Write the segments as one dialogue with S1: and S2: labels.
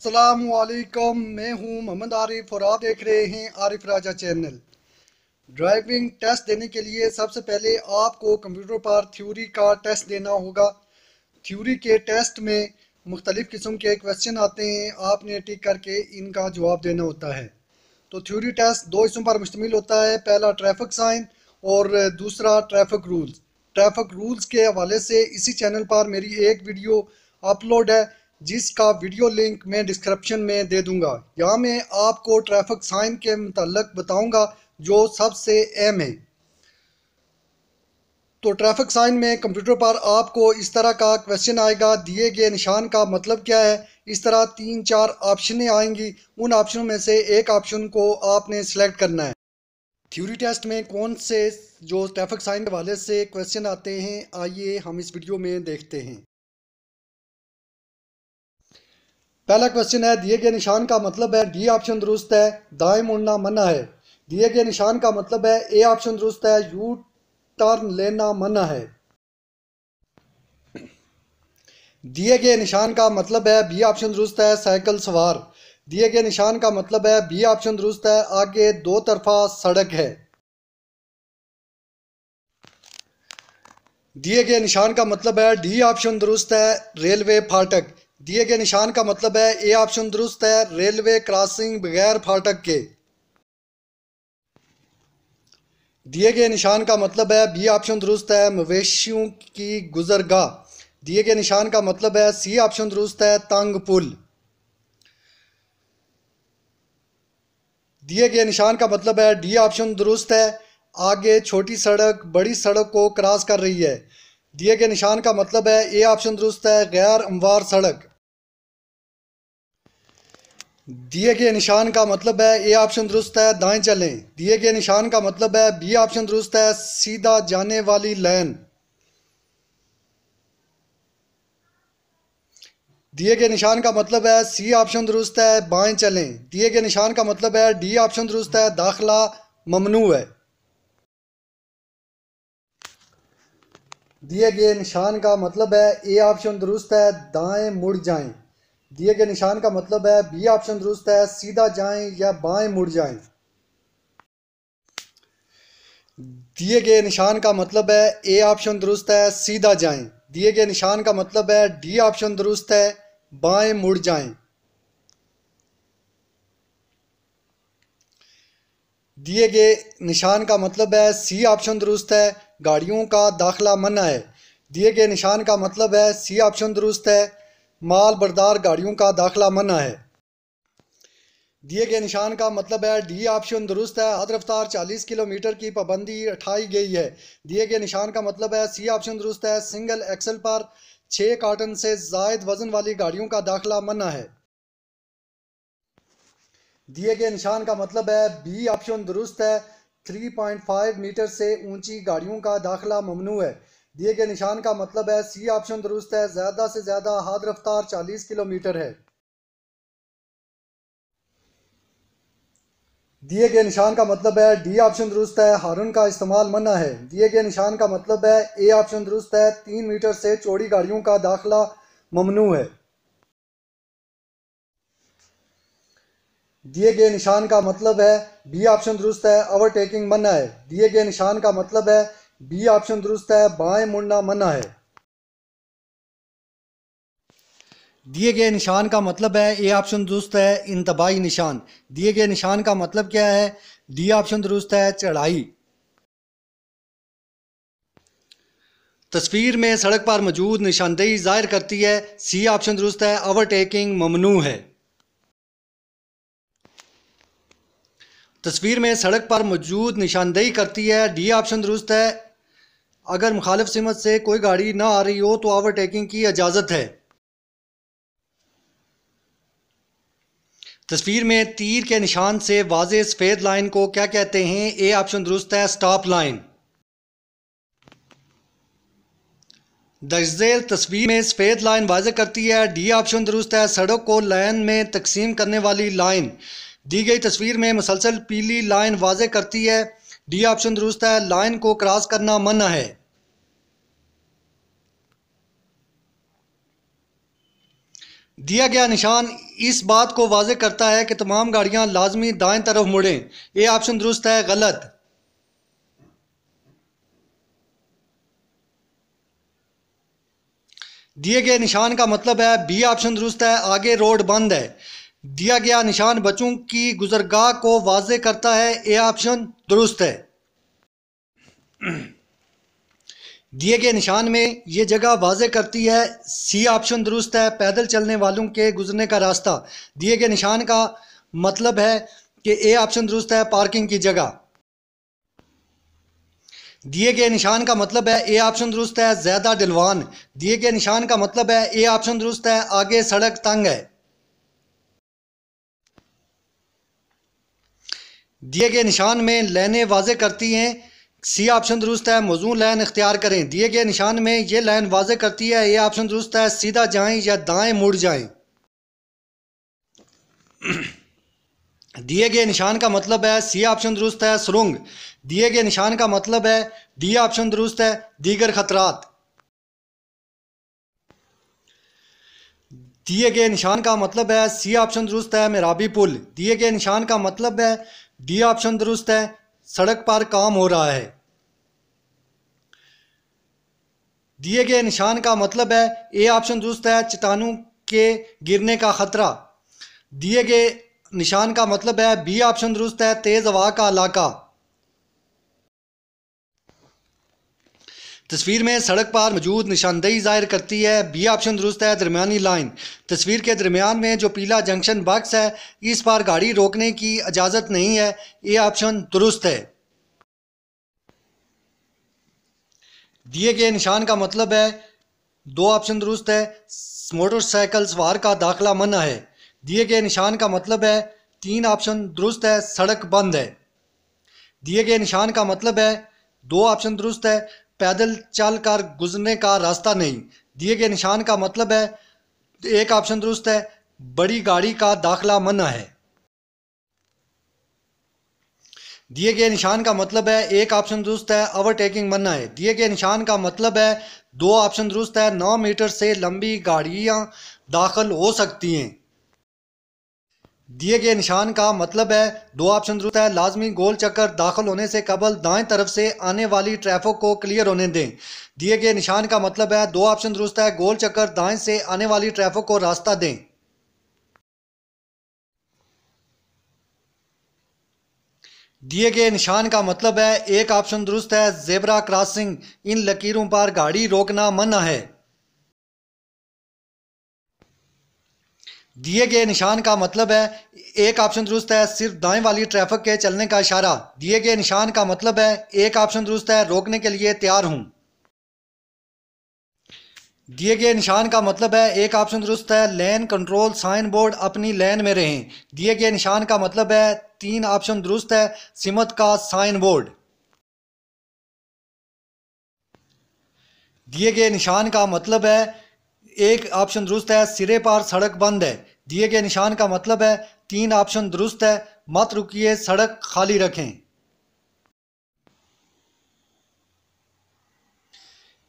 S1: अस्सलामुअलैकुम, मैं हूं मोहम्मद आरिफ और आप देख रहे हैं आरिफ राजा चैनल। ड्राइविंग टेस्ट देने के लिए सबसे पहले आपको कंप्यूटर पर थ्योरी का टेस्ट देना होगा। थ्योरी के टेस्ट में मुख्तलिफ़ किस्म के क्वेश्चन आते हैं, आपने टिक करके इनका जवाब देना होता है। तो थ्योरी टेस्ट दो हिस्सों पर मुश्तमिल होता है, पहला ट्रैफिक साइन और दूसरा ट्रैफिक रूल्स। ट्रैफिक रूल्स के हवाले से इसी चैनल पर मेरी एक वीडियो अपलोड है, जिसका वीडियो लिंक मैं डिस्क्रिप्शन में दे दूंगा। यहाँ मैं आपको ट्रैफिक साइन के मुताल्लिक बताऊंगा जो सबसे अहम है। तो ट्रैफिक साइन में कंप्यूटर पर आपको इस तरह का क्वेश्चन आएगा, दिए गए निशान का मतलब क्या है। इस तरह तीन चार ऑप्शनें आएंगी, उन ऑप्शनों में से एक ऑप्शन को आपने सेलेक्ट करना है। थ्योरी टेस्ट में कौन से जो ट्रैफिक साइन के हवाले से क्वेश्चन आते हैं, आइए हम इस वीडियो में देखते हैं। पहला क्वेश्चन है, दिए गए निशान का मतलब है। डी ऑप्शन दुरुस्त है, दाएं मुड़ना मना है। दिए गए निशान का मतलब है। ए ऑप्शन दुरुस्त है, यू टर्न लेना मना है। दिए गए निशान का मतलब है। बी ऑप्शन दुरुस्त है, साइकिल सवार। दिए गए निशान का मतलब है। बी ऑप्शन दुरुस्त है, आगे दो तरफा सड़क है। दिए गए निशान का मतलब है। डी ऑप्शन दुरुस्त है, रेलवे फाटक। दिए गए निशान का मतलब है। ए ऑप्शन दुरुस्त है, रेलवे क्रॉसिंग बगैर फाटक के। दिए गए निशान का मतलब है। बी ऑप्शन दुरुस्त है, मवेशियों की गुजरगाह। दिए गए निशान का मतलब है। सी ऑप्शन दुरुस्त है, तंग पुल। दिए गए निशान का मतलब है। डी ऑप्शन दुरुस्त है, आगे छोटी सड़क बड़ी सड़क को क्रॉस कर रही है। दिए गए निशान का मतलब है। ए ऑप्शन दुरुस्त है, गैर हमवार सड़क। दिए गए निशान का मतलब है। ए ऑप्शन दुरुस्त है, दाएं चलें। दिए गए निशान का मतलब है। बी ऑप्शन दुरुस्त है, सीधा जाने वाली लाइन। दिए गए निशान का मतलब है। सी ऑप्शन दुरुस्त है, बाएं चलें। दिए गए निशान का मतलब है। डी ऑप्शन दुरुस्त है, दाखिला ममनू है। दिए गए निशान का मतलब है। ए ऑप्शन दुरुस्त है, दाएं मुड़ जाएं। दिए गए निशान का मतलब है। बी ऑप्शन दुरुस्त है, सीधा जाएं या बाएं मुड़ जाएं। दिए गए निशान का मतलब है। ए ऑप्शन दुरुस्त है, सीधा जाएं। दिए गए निशान का मतलब है। डी ऑप्शन दुरुस्त है, बाएं मुड़ जाएं। दिए गए निशान का मतलब है। सी ऑप्शन दुरुस्त है, गाड़ियों का दाखिला मना है। दिए गए निशान का मतलब है। सी ऑप्शन दुरुस्त है, माल बरदार गाड़ियों का दाखिला मना है। दिए गए निशान का मतलब है। डी ऑप्शन दुरुस्त है, हद रफ्तार 40 किलोमीटर की पाबंदी उठाई गई है। दिए गए निशान का मतलब है। सी ऑप्शन दुरुस्त है, सिंगल एक्सल पर 6 कार्टन से जायद वजन वाली गाड़ियों का दाखिला मना है। दिए गए निशान का मतलब है। बी ऑप्शन दुरुस्त है, 3.5 मीटर से ऊंची गाड़ियों का दाखिला ममनू है। दिए गए निशान का मतलब है। सी ऑप्शन दुरुस्त है, ज़्यादा से ज़्यादा हद रफ्तार 40 किलोमीटर है। दिए गए निशान का मतलब है। डी ऑप्शन दुरुस्त है, हार्न का इस्तेमाल मना है। दिए गए निशान का मतलब है। ए ऑप्शन दुरुस्त है, 3 मीटर से चौड़ी गाड़ियों का दाखिला ममनू है। दिए गए निशान का मतलब है। बी ऑप्शन दुरुस्त है, ओवरटेकिंग मना है। दिए गए निशान का मतलब है। बी ऑप्शन दुरुस्त है, बाएं मुड़ना मना है। दिए गए निशान का मतलब है। ए ऑप्शन दुरुस्त है, इंतबाही निशान। दिए गए निशान का मतलब क्या है। डी ऑप्शन दुरुस्त है, चढ़ाई। तस्वीर में सड़क पर मौजूद निशानदेही जाहिर करती है। सी ऑप्शन दुरुस्त है, ओवरटेकिंग ममनू है। तस्वीर में सड़क पर मौजूद निशानदेही करती है। डी ऑप्शन दुरुस्त है, अगर मुखालिफ सिमत से कोई गाड़ी ना आ रही हो तो ओवरटेकिंग की इजाज़त है। तस्वीर में तीर के निशान से वाज़े सफ़ेद लाइन को क्या कहते हैं। ए ऑप्शन दुरुस्त है, स्टॉप लाइन। दर्जेल तस्वीर में सफ़ेद लाइन वाज़े करती है। डी ऑप्शन दुरुस्त है, सड़क को लाइन में तकसीम करने वाली लाइन। दी गई तस्वीर में मुसलसल पीली लाइन वाज़े करती है। डी ऑप्शन दुरुस्त है, लाइन को क्रॉस करना मना है। दिया गया निशान इस बात को वाज़े करता है कि तमाम गाड़ियां लाजमी दाएं तरफ मुड़ें। ए ऑप्शन दुरुस्त है, गलत। दिए गए निशान का मतलब है, बी ऑप्शन दुरुस्त है, आगे रोड बंद है। दिया गया निशान बच्चों की गुजरगाह को वाज़े करता है। ए ऑप्शन दुरुस्त है। दिए गए निशान में ये जगह वाज़े करती है। सी ऑप्शन दुरुस्त है, पैदल चलने वालों के गुजरने का रास्ता। दिए गए निशान का मतलब है कि ए ऑप्शन दुरुस्त है, पार्किंग की जगह। दिए गए निशान का मतलब है, ए ऑप्शन दुरुस्त है, ज़्यादा ढलवान। दिए गए निशान का मतलब है, ए ऑप्शन दुरुस्त है, आगे सड़क तंग है। दिए गए निशान में लाइनें वाज़े करती हैं। सी ऑप्शन दुरुस्त है, मौजूद लाइन इख्तियार करें। दिए गए निशान में ये लाइन वाज़े करती है। ए ऑप्शन दुरुस्त है, सीधा जाएं या दाएं मुड़ जाएं। दिए गए निशान का मतलब है, सी ऑप्शन दुरुस्त है, सुरंग। दिए गए निशान का मतलब है, डी ऑप्शन दुरुस्त है, दीगर खतरात। दिए गए निशान का मतलब है, सी ऑप्शन दुरुस्त है, मेराबी पुल। दिए गए निशान का मतलब है, डी ऑप्शन दुरुस्त है, सड़क पर काम हो रहा है। दिए गए निशान का मतलब है, ए ऑप्शन दुरुस्त है, चट्टानों के गिरने का खतरा। दिए गए निशान का मतलब है, बी ऑप्शन दुरुस्त है, तेज हवा का इलाका। तस्वीर में सड़क पर मौजूद निशानदेही जाहिर करती है। बी ऑप्शन दुरुस्त है, दरमियानी लाइन। तस्वीर के दरमियान में जो पीला जंक्शन बॉक्स है, इस पर गाड़ी रोकने की इजाज़त नहीं है। ए ऑप्शन दुरुस्त है। दिए गए निशान का मतलब है, दो ऑप्शन दुरुस्त है, मोटरसाइकिल सवार का दाखिला मना है। दिए गए निशान का मतलब है, तीन ऑप्शन दुरुस्त है, सड़क बंद है। दिए गए निशान का मतलब है, दो ऑप्शन दुरुस्त है, पैदल चल कर गुजरने का रास्ता नहीं। दिए गए निशान का मतलब है, एक ऑप्शन दुरुस्त है, बड़ी गाड़ी का दाखिला मना है। दिए गए निशान का मतलब है, एक ऑप्शन दुरुस्त है, ओवरटेकिंग मना है। दिए गए निशान का मतलब है, दो ऑप्शन दुरुस्त है, 9 मीटर से लंबी गाड़ियां दाखिल हो सकती हैं। दिए गए निशान का मतलब है, दो ऑप्शन दुरुस्त है, लाजमी गोल चक्कर दाखिल होने से कबल दाएं तरफ से आने वाली ट्रैफिक को क्लियर होने दें। दिए गए निशान का मतलब है, दो ऑप्शन दुरुस्त है, गोल चक्कर दाएं से आने वाली ट्रैफिक को रास्ता दें। दिए गए निशान का मतलब है, एक ऑप्शन दुरुस्त है, जेब्रा क्रॉसिंग, इन लकीरों पर गाड़ी रोकना मना है। दिए गए निशान का मतलब है, एक ऑप्शन दुरुस्त है, सिर्फ दाएं वाली ट्रैफिक के चलने का इशारा। दिए गए निशान का मतलब है, एक ऑप्शन दुरुस्त है, रोकने के लिए तैयार हूं। दिए गए निशान का मतलब है, एक ऑप्शन दुरुस्त है, लेन कंट्रोल साइन बोर्ड, अपनी लेन में रहें। दिए गए निशान का मतलब है, तीन ऑप्शन दुरुस्त है, सिमत का साइन बोर्ड। दिए गए निशान का मतलब है, एक ऑप्शन दुरुस्त है, सिरे पर सड़क बंद है। दिए गए निशान का मतलब है, तीन ऑप्शन दुरुस्त है, मत रुकिए, सड़क खाली रखें।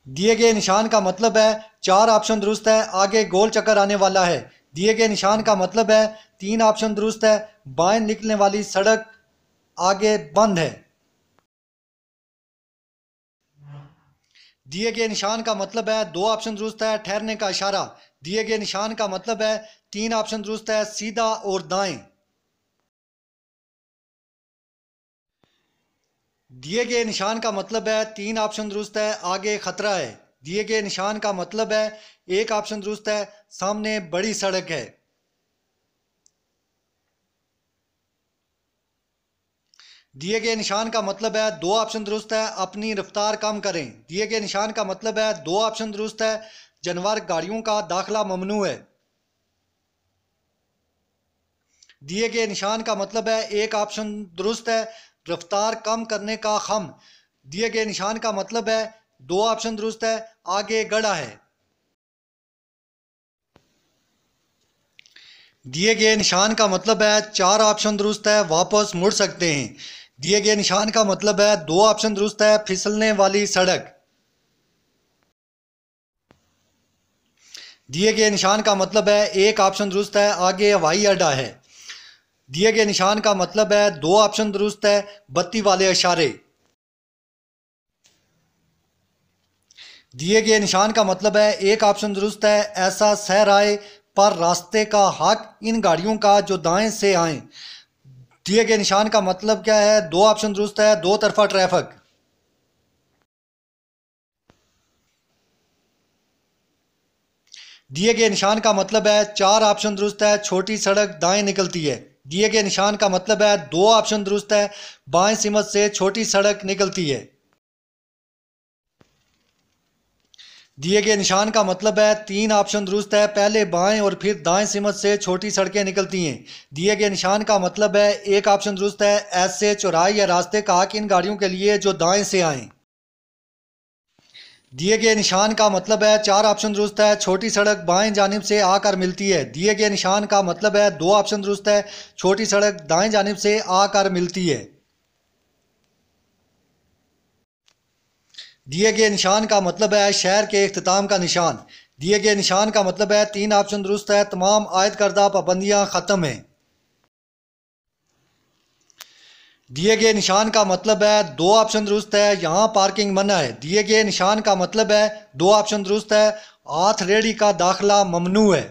S1: दिए गए निशान का मतलब है, चार ऑप्शन दुरुस्त है, आगे गोल चक्कर आने वाला है। दिए गए निशान का मतलब है, तीन ऑप्शन दुरुस्त है, बाएं निकलने वाली सड़क आगे बंद है। दिए गए निशान का मतलब है, दो ऑप्शन दुरुस्त है, ठहरने का इशारा। दिए गए निशान का मतलब है, तीन ऑप्शन दुरुस्त है, सीधा और दाएं। दिए गए निशान का मतलब है, तीन ऑप्शन दुरुस्त है, आगे खतरा है। दिए गए निशान का मतलब है, एक ऑप्शन दुरुस्त है, सामने बड़ी सड़क है। दिए गए निशान का मतलब है, दो ऑप्शन दुरुस्त है, अपनी रफ्तार कम करें। दिए गए निशान का मतलब है, दो ऑप्शन दुरुस्त है, जानवर गाड़ियों का दाखिला ममनू है। दिए गए निशान का मतलब है, एक ऑप्शन दुरुस्त है, रफ्तार कम करने का खम। दिए गए निशान का मतलब है, दो ऑप्शन दुरुस्त है, आगे गड़ा है। दिए गए निशान का मतलब है, चार ऑप्शन दुरुस्त है, वापस मुड़ सकते हैं। दिए गए निशान का मतलब है, दो ऑप्शन दुरुस्त है, फिसलने वाली सड़क। दिए गए निशान का मतलब है एक ऑप्शन दुरुस्त है, आगे हवाई अड्डा है। दिए गए निशान का मतलब है दो ऑप्शन दुरुस्त है, बत्ती वाले इशारे। दिए गए निशान का मतलब है एक ऑप्शन दुरुस्त है, ऐसा सहराए पर रास्ते का हक इन गाड़ियों का जो दाएं से आए। दिए गए निशान का मतलब क्या है, दो ऑप्शन दुरुस्त है, दो तरफा ट्रैफिक। दिए गए निशान का मतलब है चार ऑप्शन दुरुस्त है, छोटी सड़क दाएं निकलती है। दिए गए निशान का मतलब है दो ऑप्शन दुरुस्त है, बाएं सिमत से छोटी सड़क निकलती है। दिए गए निशान का मतलब है तीन ऑप्शन दुरुस्त है, पहले बाएं और फिर दाएं सिमत से छोटी सड़कें निकलती हैं। दिए गए निशान का मतलब है एक ऑप्शन दुरुस्त है, ऐसे चौराहे या रास्ते का हक इन गाड़ियों के लिए जो दाएं से आएं। दिए गए निशान का मतलब है चार ऑप्शन दुरुस्त है, छोटी सड़क बाएं जानिब से आकर मिलती है। दिए गए निशान का मतलब है दो ऑप्शन दुरुस्त है, छोटी सड़क दाएं जानिब से आकर मिलती है। दिए गए निशान का मतलब है शहर के इख्तिताम का निशान। दिए गए निशान का मतलब है तीन ऑप्शन दुरुस्त है, तमाम आयद करदा पाबंदियां खत्म हैं। दिए गए निशान का मतलब है दो ऑप्शन दुरुस्त है, यहाँ पार्किंग मना है। दिए गए निशान का मतलब है दो ऑप्शन दुरुस्त है, हाथ रेडी का दाखिला ममनू है।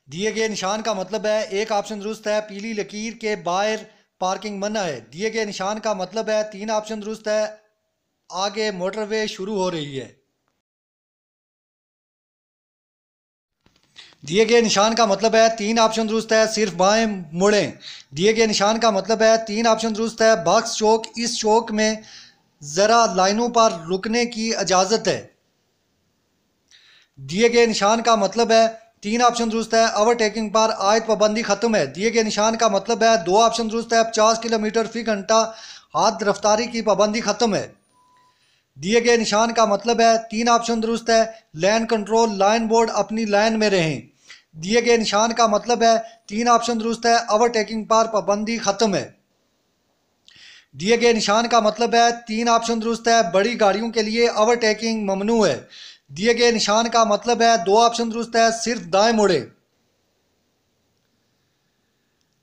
S1: दिए गए निशान का मतलब है एक ऑप्शन दुरुस्त है, पीली लकीर के बाहर पार्किंग मना है। दिए गए निशान का मतलब है तीन ऑप्शन दुरुस्त है, आगे मोटरवे शुरू हो रही है। दिए गए निशान का मतलब है तीन ऑप्शन दुरुस्त है, सिर्फ बाएं मुड़ें। दिए गए निशान का मतलब है तीन ऑप्शन दुरुस्त है, बख्श चौक, इस चौक में ज़रा लाइनों पर रुकने की इजाज़त है। दिए गए निशान का मतलब है तीन ऑप्शन दुरुस्त है, ओवरटेकिंग पर आयद पाबंदी खत्म है। दिए गए निशान का मतलब है दो ऑप्शन दुरुस्त है, 50 किलोमीटर फी घंटा हाथ रफ्तारी की पाबंदी खत्म है। दिए गए निशान का मतलब है तीन ऑप्शन दुरुस्त है, लैंड कंट्रोल लाइन बोर्ड अपनी लाइन में रहें। दिए गए निशान का मतलब है तीन ऑप्शन दुरुस्त है, ओवरटेकिंग पर पाबंदी खत्म है। दिए गए निशान का मतलब है तीन ऑप्शन दुरुस्त है, बड़ी गाड़ियों के लिए ओवरटेकिंग ममनू है। दिए गए निशान का मतलब है दो ऑप्शन दुरुस्त है, सिर्फ दाएं मुड़े।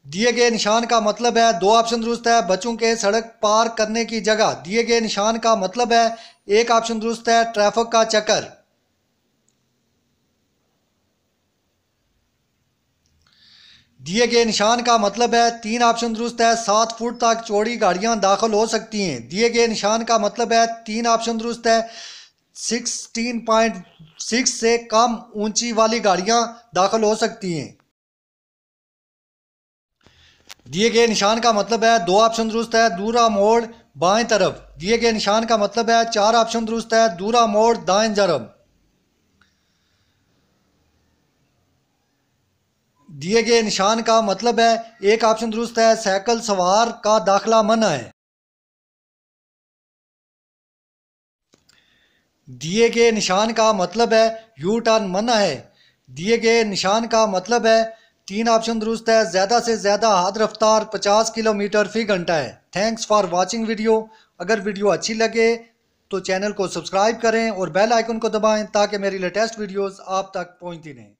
S1: दिए गए निशान का मतलब है दो ऑप्शन दुरुस्त है, बच्चों के सड़क पार करने की जगह। दिए गए निशान का मतलब है एक ऑप्शन दुरुस्त है, ट्रैफिक का चक्कर। दिए गए निशान का मतलब है तीन ऑप्शन दुरुस्त है, 7 फुट तक चौड़ी गाड़ियां दाखिल हो सकती हैं। दिए गए निशान का मतलब है तीन ऑप्शन दुरुस्त है, 16.6 से कम ऊंची वाली गाड़ियां दाखिल हो सकती हैं। दिए गए निशान का मतलब है दो ऑप्शन दुरुस्त है, दूरा मोड़ बाएं तरफ। दिए गए निशान का मतलब है चार ऑप्शन दुरुस्त है, दूरा मोड़ दाएं तरफ। दिए गए निशान का मतलब है एक ऑप्शन दुरुस्त है, साइकिल सवार का दाखिला मना है। दिए गए निशान का मतलब है यू टर्न मना है। दिए गए निशान का मतलब है तीन ऑप्शन दुरुस्त है, ज़्यादा से ज़्यादा हाथ रफ्तार 50 किलोमीटर फी घंटा है। Thanks for watching video. अगर वीडियो अच्छी लगे तो चैनल को सब्सक्राइब करें और बेल आइकन को दबाएं ताकि मेरी लेटेस्ट वीडियोस आप तक पहुंचती रहें।